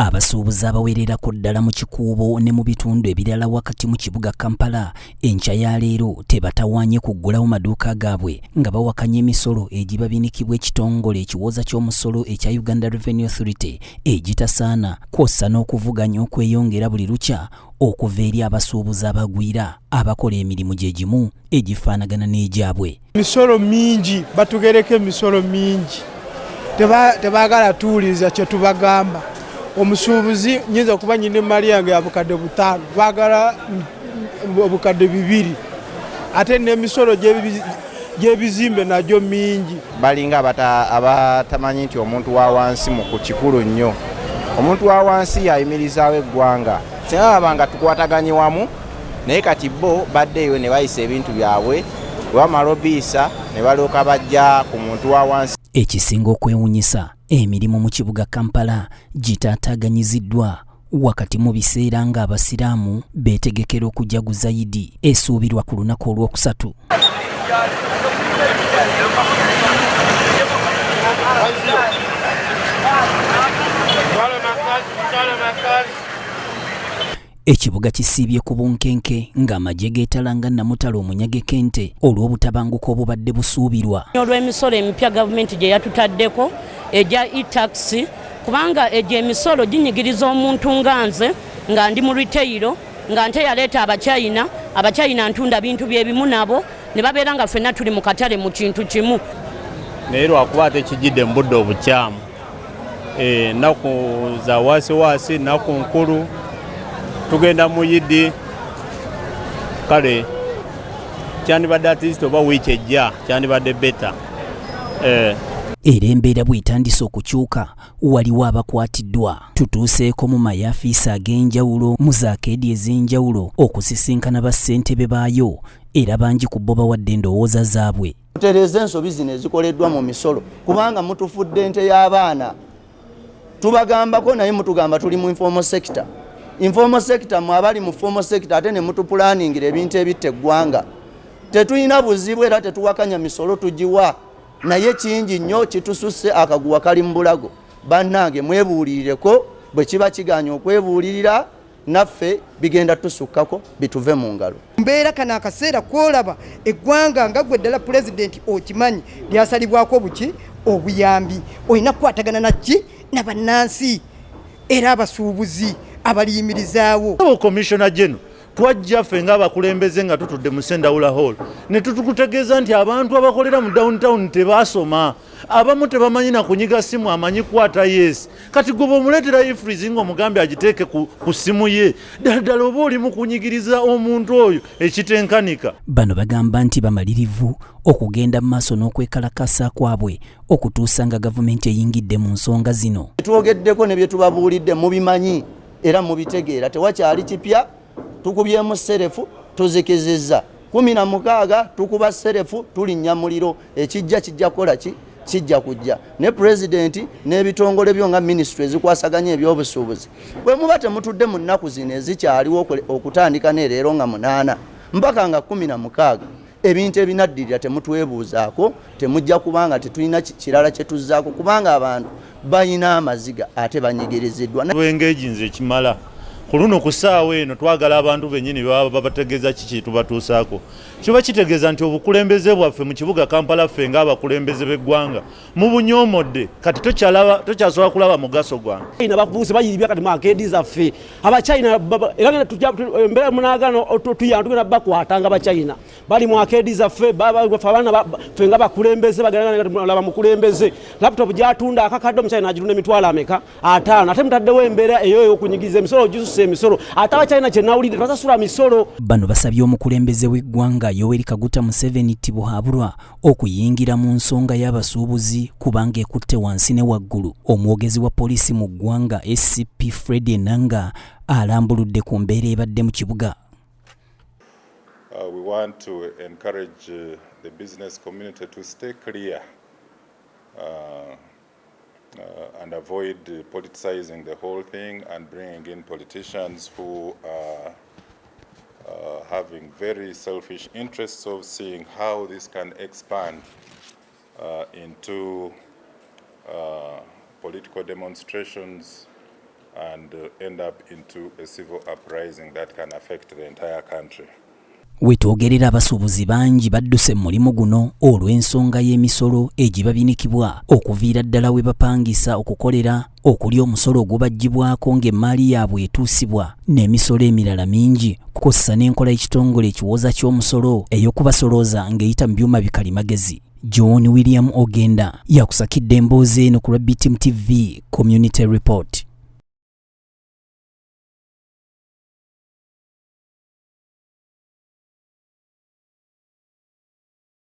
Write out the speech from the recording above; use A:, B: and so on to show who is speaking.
A: Abasuubuzi abawererako ddala mu kikuubo ne mu bitundu ebirala wakati mu kibuga Kampala enkya ya leero tebatawaanye kuggulawo maduuka gaabwe nga bawakanya emisolo egibabinikibwa ekitongole ekiwooza ky'omusolo ekya Uganda Revenue Authority egitasaana kw'ossa n'okuvuganya okweyongera buli lukya okuva eri abasuubuzi abagwira abakola emirimu gye gimu egifaanagana n'egyabwe.
B: Emisolo mingi batugereko emisolo mingi tebaagala tuwuliriza kye tubagamba. Omusuubuzi nyinza kuba nyine mali yange ya bukadde 5 baagala obukadde 2 ate n'emisolo gy'ebizimbe nagyo mingi.
C: Balinga abatamanyi nti omuntu wa wansi mu kikulu nnyo. Omuntu wa wansi yayimirizaawo eggwanga. Singa abanga tukwataganye wamu naye kati bo baddeeyo ne bayisa ebintu byabwe wamala obiisa ne balooka bajja ku muntu wa wansi.
A: Ekisinga okwewuunyisa emirimu mu kibuga Kampala gitaataganyiziddwa wakati mu biseera ng'abasiraamu beetegekera okujaguza Yidi esuubirwa ku lunaku olwokusatu. Ekibuga kisiibye ku bunkenke ng'amagye geetalanga Namutala omunyage Kente olw'obutabanguko obubadde busuubirwa.
D: Olw'emisolo emipya gavumenti gye yatutaddeko egya e-tax kubanga egyo emisolo ginyigiriza omuntu nganze nga ndi mu retail nga nte yaleeta Abachina ntunda bintu byebimu nabo ne babeera nga ffenna tuli mu katale mu kintu kimu.
E: Naye lwakuba tekijjidde mu budde obukyamu ennaku za waasiwaasi ennaku nkulu tugenda mu Yidi kale kyandibadde atisiti oba wiiki ejja kyandibadde beta.
A: Era embeera bw'etandise okukyuka waliwo abakwatiddwa. Tutuuseeko mu mayaafiisi ag'enjawulo mu zaakeedi ez'enjawulo okusisinkana bassentebe baayo era bangi ku bo bawadde endowooza zaabwe.
F: Tutereeza ensobi zino ezikoleddwa mu misolo kubanga mutufudde ente y'abaana tubagambako naye mutugamba tuli mu informal sector. Informal sector mu abali mu formal sector ate ne mutupulaningira ebintu ebitta eggwanga. Tetulina buzibu era tetuwakanya misolo tugiwa naye kingi nnyo kitususse akaguwa kali mu bulago. Bannange mwebuulirireko bwe kiba kiganya okwebuulirira naffe bigenda tusukkako bituve mu ngalo.
G: Mbeera kana akaseera kwolaba eggwanga nga gwe ddala pulezidenti okimanyi lyasalibwako buki obuyambi olina kukwatagana naki n'abannansi era abasuubuzi abaliyimirizaawo.
H: Commissioner General twajja ffe ng'abakulembeze nga tutudde mu Sendawula Hall ne tukutegeeza nti abantu abakolera mu downtown tebaasoma, abamu tebamanyi na kunyiga simu amanyi kwata yes. Kati gwe bw'omuleetera e-freeze ng'omugambe agiteeke ku simu ye ddala oba oli mu kunyigiriza omuntu oyo ekitenkanika.
A: Bano bagamba nti bamalirivu okugenda mu maaso n'okwekalakasa kwabwe okutuusa nga gavumenti eyingidde mu nsonga zino.
F: Twogeddeko ne bye tubabuulidde mubimanyi era mubitegeera tewakyali kipya. Tukubyemu serefu tuzikizizza 16 tukuba serefu tulinnya muliro kijja kola kijja kujja ne president n'ebitongole byo nga ministry ezikwasaganya ebyobusuubuzi bwe muba temutudde mu nnaku zino ezikyaliwo okutandika n'eleero nga 8 mpaka nga 16 ebintu ebinaddirira temutwebuuzaako temujja kubanga tetulina kirala kye tuzzaako kubanga abantu bayina amaziga ate banyigiriziddwa.
H: Engaging ekimala ku luno ku ssaawa eno twagala abantu bennyini baba babategeeza kiki tubatuusaako. Kiba kitegeeza nti obukulembeze bwaffe mu kibuga Kampala ffe ng'abakulembeze b'eggwanga mubunyoomodde kati tokyasobola kulaba mugaso gwange.
I: China bavuze bayiribya kati market zaffe Abachina era tujja embeera munaagano tugenda bakwatanga Abachina bali mu market zaffe abaana ffe ng'abakulembeze bagenda laba mukulembeze laptop gyatunda akakadde Omuchina agirunda emitwalo ameka 5 ate mutaddewo embeera eyo y'okunyigiza emisolo emisolo ate Abachina kye nawulidde basasula misolo.
A: Bano basabye omukulembeze w'eggwanga Yoweri Kaguta Museveni Tibuhaburwa okuyingira mu nsonga y'abasuubuzi kubanga ekutte wansi ne waggulu. Omwogezi wa poliisi mu ggwanga SCP Fred Enanga alambuludde ku mbeera ebadde mu kibuga.
J: We want to encourage the business community to stay clear and avoid politicizing the whole thing and bringing in politicians who are having very selfish interests of seeing how this can expand into political demonstrations and end up into a civil uprising that can affect the entire country.
A: Wetwogerera abasuubuzi bangi badduse mu mulimu guno olw'ensonga y'emisolo egibabinikibwa okuviira ddala we bapangisa okukolera, okulya omusolo ogubaggyibwako ng'emmaali yaabwe etuusibwa n'emisolo emirala mingi, kukosa n'enkola y'ekitongole ekiwoza ky'omusolo ey'okubasolooza ng'eyita mu byuma bikalimagezi. John William Ogenda yakusakidde emboozi eno ku lwa BTM TV Community Report.